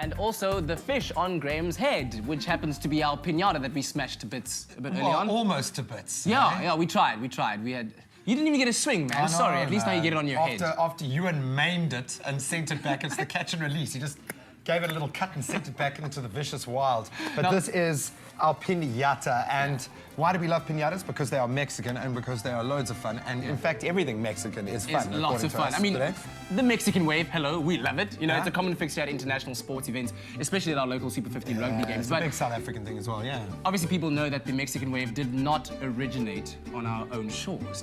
And also the fish on Graham's head, which happens to be our piñata that we smashed to bits a bit early on. Almost to bits. Yeah, we tried. You didn't even get a swing, man. Sorry, at least now you get it on your head. After Ewan maimed it and sent it back, it's the catch and release. He just gave it a little cut and sent it back into the vicious wild. But this is our piñata, and why do we love piñatas? Because they are Mexican and because they are loads of fun. And in fact, everything Mexican is fun. It's lots of fun. I mean, the Mexican wave, hello, we love it. You know, it's a common fixture at international sports events, especially at our local Super 15 rugby games. It's a big South African thing as well, yeah. Obviously, people know that the Mexican wave did not originate on our own shores.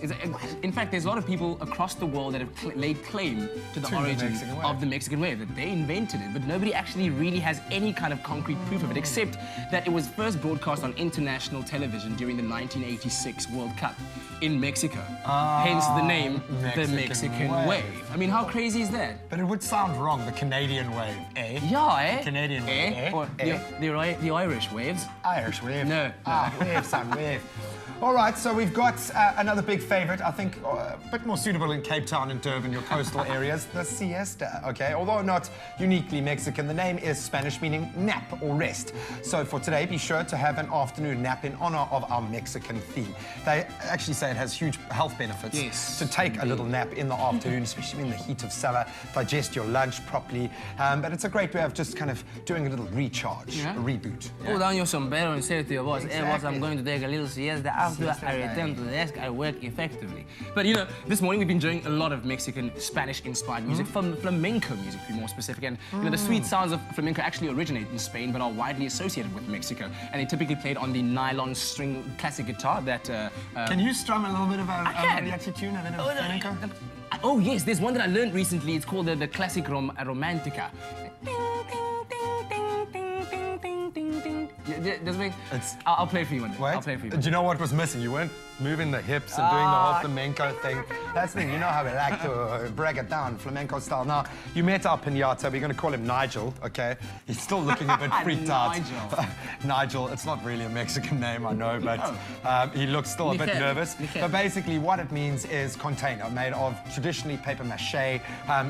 In fact, there's a lot of people across the world that have laid claim to the origin of the Mexican wave, that they invented it, but nobody actually really has any kind of concrete proof of it, except that it was first broadcast on international television during the 1986 World Cup in Mexico. Hence the name, the Mexican wave. I mean, how crazy is that? But it would sound wrong, the Canadian wave, eh? Yeah, eh? Canadian wave, eh? Or the Irish waves. Irish wave? No. Wave, son, wave. All right, so we've got another big favourite, I think a bit more suitable in Cape Town and Durban, your coastal areas, the siesta, okay? Although not uniquely Mexican, the name is Spanish, meaning nap or rest. So for today, be sure to have an afternoon nap in honour of our Mexican theme. They actually say it has huge health benefits to take a little nap in the afternoon, especially in the heat of summer, digest your lunch properly. But it's a great way of just kind of doing a little recharge, a reboot. Pull down your sombrero and say to your boss, hey boss, I'm going to take a little siesta. After I return to the desk, I work effectively. But you know, this morning we've been enjoying a lot of Mexican, Spanish-inspired music, flamenco music to be more specific. And you know, the sweet sounds of flamenco actually originate in Spain, but are widely associated with Mexico. And they typically played on the nylon string classic guitar that... Can you strum a little bit of a mariachi tune, a bit of flamenco? Oh yes, there's one that I learned recently. It's called the Classic Romantica. Does it make... I'll play it for you one day. I'll play it for you. Do you know what was missing? You weren't moving the hips and doing the whole flamenco thing. That's the thing, you know how we like to break it down, flamenco style. Now, you met our piñata, we're going to call him Nigel, okay? He's still looking a bit freaked out. Nigel, it's not really a Mexican name, I know, but he looks still a bit nervous. But basically, what it means is container made of traditionally paper mache.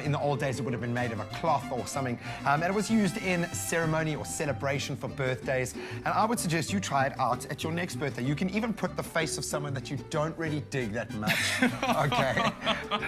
In the old days, it would have been made of a cloth or something. And it was used in ceremony or celebration for birthdays. And I would suggest you try it out at your next birthday. You can even put the face of someone that you don't really dig that much, okay,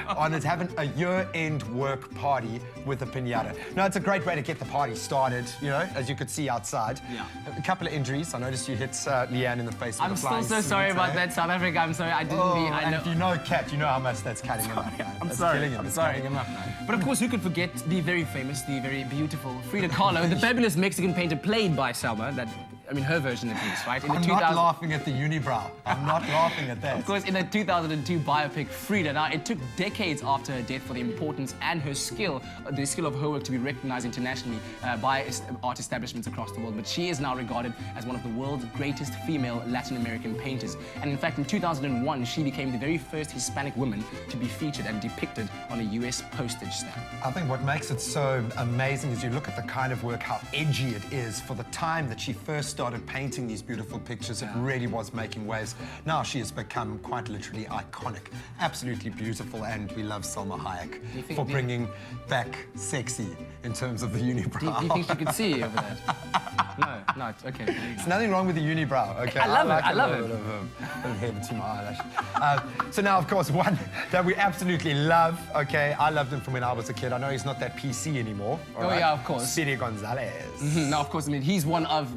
on it, having a year-end work party with a piñata. Now, it's a great way to get the party started, you know, as you could see outside. Yeah. A couple of injuries. I noticed you hit Leanne in the face with a flying I'm still so sorry about that, South Africa. I'm sorry, I didn't mean... And if you know Kat, you know how much that's cutting him up, man. I'm sorry. Killing him. I'm sorry. Cutting him up, man. But of course, who could forget the very famous, the very beautiful Frida Kahlo, the fabulous Mexican painter played by Selma, that... I mean, her version at least, right? I'm not laughing at the unibrow. I'm not laughing at that. Of course, in the 2002 biopic Frida. Now, it took decades after her death for the importance and her skill, the skill of her work to be recognized internationally by art establishments across the world. But she is now regarded as one of the world's greatest female Latin American painters. And in fact, in 2001, she became the very first Hispanic woman to be featured and depicted on a US postage stamp. I think what makes it so amazing is you look at the kind of work, how edgy it is. For the time that she first started painting these beautiful pictures, it really was making waves. Now she has become quite literally iconic, absolutely beautiful, and we love Salma Hayek for bringing back sexy in terms of the unibrow. Do you think she could see over that? No, it's okay. There's nothing wrong with the unibrow, okay? I love it. A little hair between my eyelashes. So now, of course, one that we absolutely love, okay? I loved him from when I was a kid. I know he's not that PC anymore. Yeah, of course. Speedy Gonzalez. No, of course. I mean, he's one of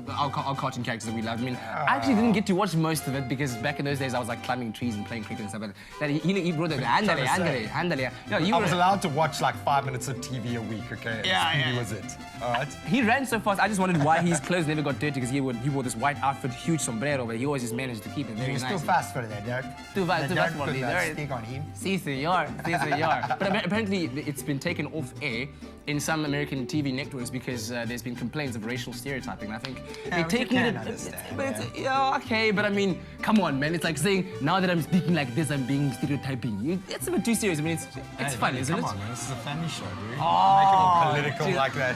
our cartoon characters that we love. I mean, I actually didn't get to watch most of it because back in those days I was like climbing trees and playing cricket and stuff. But he brought it. Andale. I was allowed to watch like 5 minutes of TV a week, okay? Speedy was it. All right. He ran so fast. I just wondered why his clothes never got dirty, because he wore this white outfit, huge sombrero, but he always just managed to keep it very nice. He was too fast for that, Dirk. Too fast for that stick on him. Sí, señor. But apparently it's been taken off air in some American TV networks because there's been complaints of racial stereotyping. I think they're taking it. Okay, but I mean, come on, man. It's like saying now that I'm speaking like this, I'm being stereotyping. It's a bit too serious. I mean, it's fun, isn't it? Come on, man. This is a family show, dude. Oh, make it all political like that.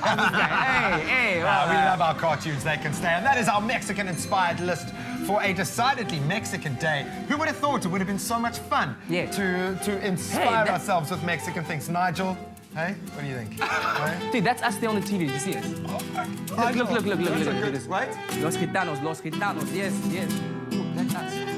Hey. We love our cartoons. They can stay, and that is our Mexican-inspired list for a decidedly Mexican day. Who would have thought it would have been so much fun to inspire ourselves with Mexican things? Nigel, Hey, what do you think? Hey? Dude, that's us there on the TV. Did you see it? Look at this. Right? Los Gitanos, yes, yes. Ooh, that's us.